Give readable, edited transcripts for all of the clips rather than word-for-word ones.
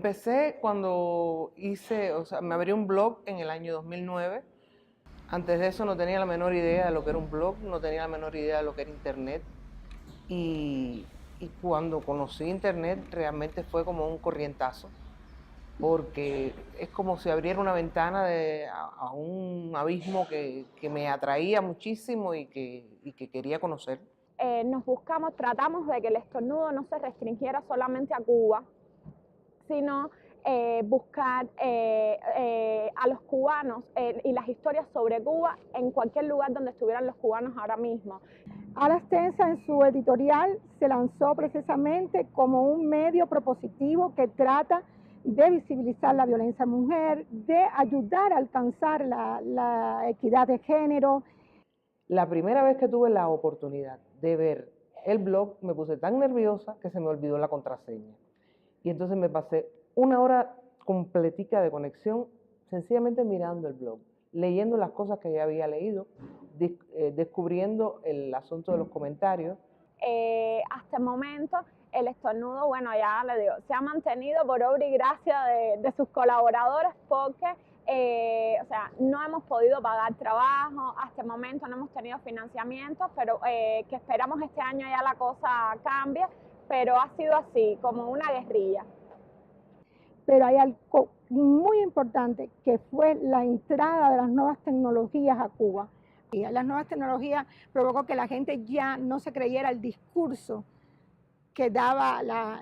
empecé cuando me abrí un blog en el año 2009. Antes de eso no tenía la menor idea de lo que era un blog, no tenía la menor idea de lo que era internet. Y cuando conocí internet realmente fue como un corrientazo, porque es como si abriera una ventana a un abismo que me atraía muchísimo y que quería conocer. Tratamos de que el estornudo no se restringiera solamente a Cuba, sino buscar a los cubanos y las historias sobre Cuba en cualquier lugar donde estuvieran los cubanos ahora mismo. Alas Tensa en su editorial se lanzó precisamente como un medio propositivo que trata de visibilizar la violencia mujer, de ayudar a alcanzar la equidad de género. La primera vez que tuve la oportunidad de ver el blog me puse tan nerviosa que se me olvidó la contraseña. Y entonces me pasé una hora completica de conexión sencillamente mirando el blog, leyendo las cosas que ya había leído, descubriendo el asunto de los comentarios. Hasta el momento el estornudo, bueno, ya le digo, se ha mantenido por obra y gracia de sus colaboradores porque o sea, no hemos podido pagar trabajo, hasta el momento no hemos tenido financiamiento, pero que esperamos este año ya la cosa cambie, pero ha sido así, como una guerrilla. Pero hay algo muy importante que fue la entrada de las nuevas tecnologías a Cuba. Y las nuevas tecnologías provocó que la gente ya no se creyera el discurso que daba la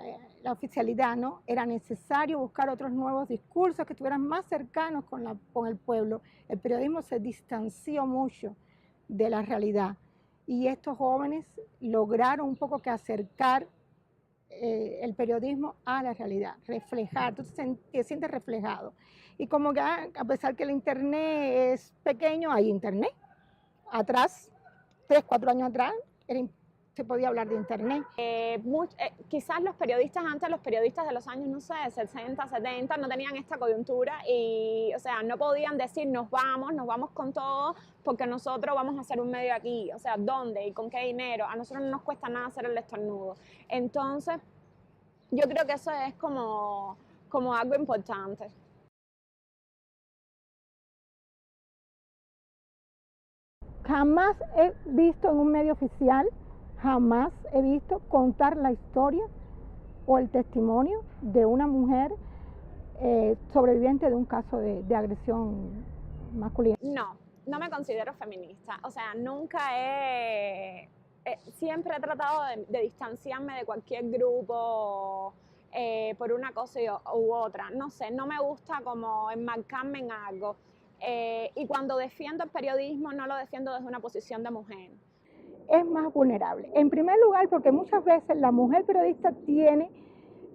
oficialidad, ¿no? Era necesario buscar otros nuevos discursos que estuvieran más cercanos con el pueblo. El periodismo se distanció mucho de la realidad y estos jóvenes lograron un poco que acercar el periodismo a la realidad, reflejar, tú te sientes reflejado. Y como que a pesar que el internet es pequeño, hay internet. Atrás, 3, 4 años atrás, se podía hablar de internet. Quizás los periodistas antes, los periodistas de los años, no sé, 60, 70, no tenían esta coyuntura y, o sea, no podían decir nos vamos con todo porque nosotros vamos a hacer un medio aquí. O sea, ¿dónde y con qué dinero? A nosotros no nos cuesta nada hacer el estornudo. Entonces, yo creo que eso es como algo importante. Jamás he visto en un medio oficial, jamás he visto contar la historia o el testimonio de una mujer sobreviviente de un caso de agresión masculina. No me considero feminista. O sea, siempre he tratado de distanciarme de cualquier grupo por una cosa u otra. No sé, no me gusta como enmarcarme en algo. Y cuando defiendo el periodismo, no lo defiendo desde una posición de mujer. Es más vulnerable. En primer lugar, porque muchas veces la mujer periodista tiene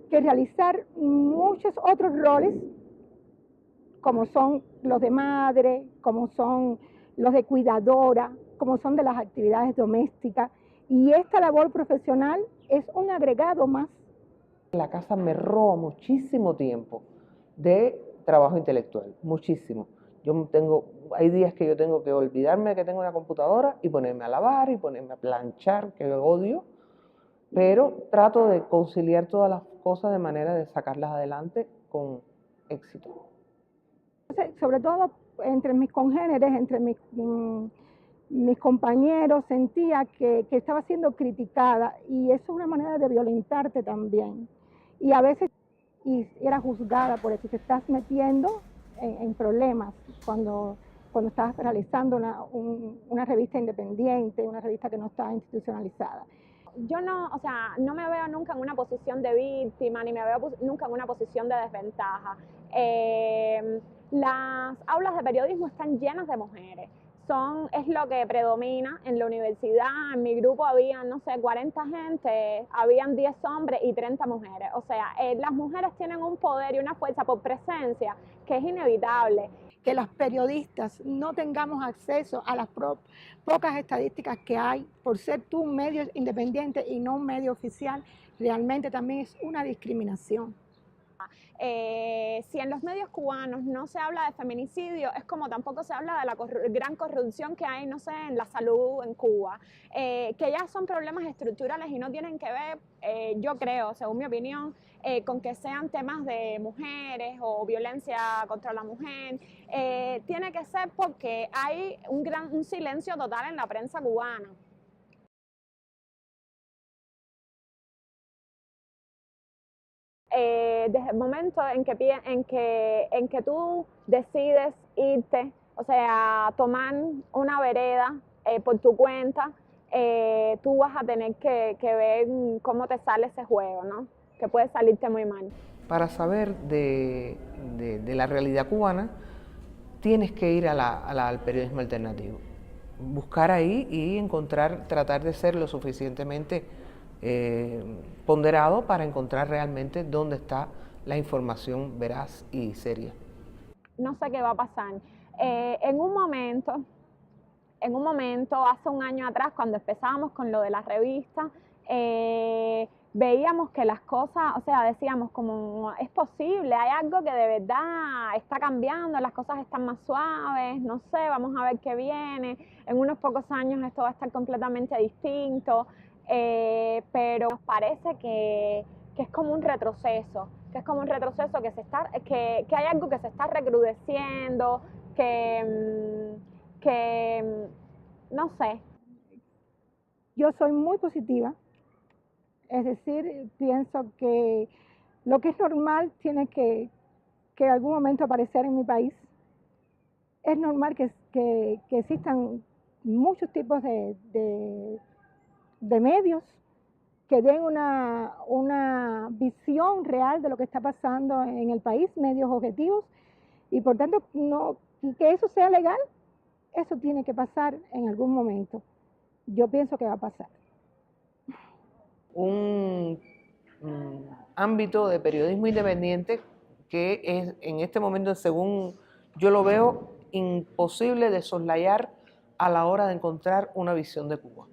que realizar muchos otros roles, como son los de madre, como son los de cuidadora, como son de las actividades domésticas. Y esta labor profesional es un agregado más. La casa me roba muchísimo tiempo de trabajo intelectual, muchísimo. Hay días que yo tengo que olvidarme de que tengo una computadora y ponerme a lavar y ponerme a planchar, que odio, pero trato de conciliar todas las cosas de manera de sacarlas adelante con éxito. Sobre todo entre mis congéneres, entre mis compañeros, sentía que estaba siendo criticada y eso es una manera de violentarte también. Y a veces era juzgada por eso, te estás metiendo en problemas cuando estás realizando una revista independiente, una revista que no está institucionalizada. Yo no me veo nunca en una posición de víctima, ni me veo nunca en una posición de desventaja. Las aulas de periodismo están llenas de mujeres. Es lo que predomina en la universidad. En mi grupo había, no sé, 40 gente, habían 10 hombres y 30 mujeres. O sea, las mujeres tienen un poder y una fuerza por presencia que es inevitable. Que los periodistas no tengamos acceso a las pocas estadísticas que hay por ser tú un medio independiente y no un medio oficial, realmente también es una discriminación. Si en los medios cubanos no se habla de feminicidio, es como tampoco se habla de la gran corrupción que hay, no sé, en la salud en Cuba, que ya son problemas estructurales y no tienen que ver, yo creo, según mi opinión, con que sean temas de mujeres o violencia contra la mujer. Tiene que ser porque hay un silencio total en la prensa cubana. Desde el momento en que tú decides irte, o sea, tomar una vereda por tu cuenta, tú vas a tener que ver cómo te sale ese juego, ¿no? Que puede salirte muy mal. Para saber de la realidad cubana, tienes que ir al periodismo alternativo. Buscar ahí y encontrar, tratar de ser lo suficientemente ponderado para encontrar realmente dónde está la información veraz y seria. No sé qué va a pasar. En un momento, hace un año atrás, cuando empezábamos con lo de la revista, veíamos que las cosas, o sea, decíamos como, es posible, hay algo que de verdad está cambiando, las cosas están más suaves, no sé, vamos a ver qué viene, en unos pocos años esto va a estar completamente distinto, pero nos parece que es como un retroceso, que hay algo que se está recrudeciendo, no sé. Yo soy muy positiva, es decir, pienso que lo que es normal tiene que en algún momento aparecer en mi país. Es normal que existan muchos tipos de medios que den una visión real de lo que está pasando en el país, medios objetivos, y por tanto que eso sea legal, eso tiene que pasar en algún momento. Yo pienso que va a pasar. Un ámbito de periodismo independiente que es en este momento, según yo lo veo, imposible de soslayar a la hora de encontrar una visión de Cuba.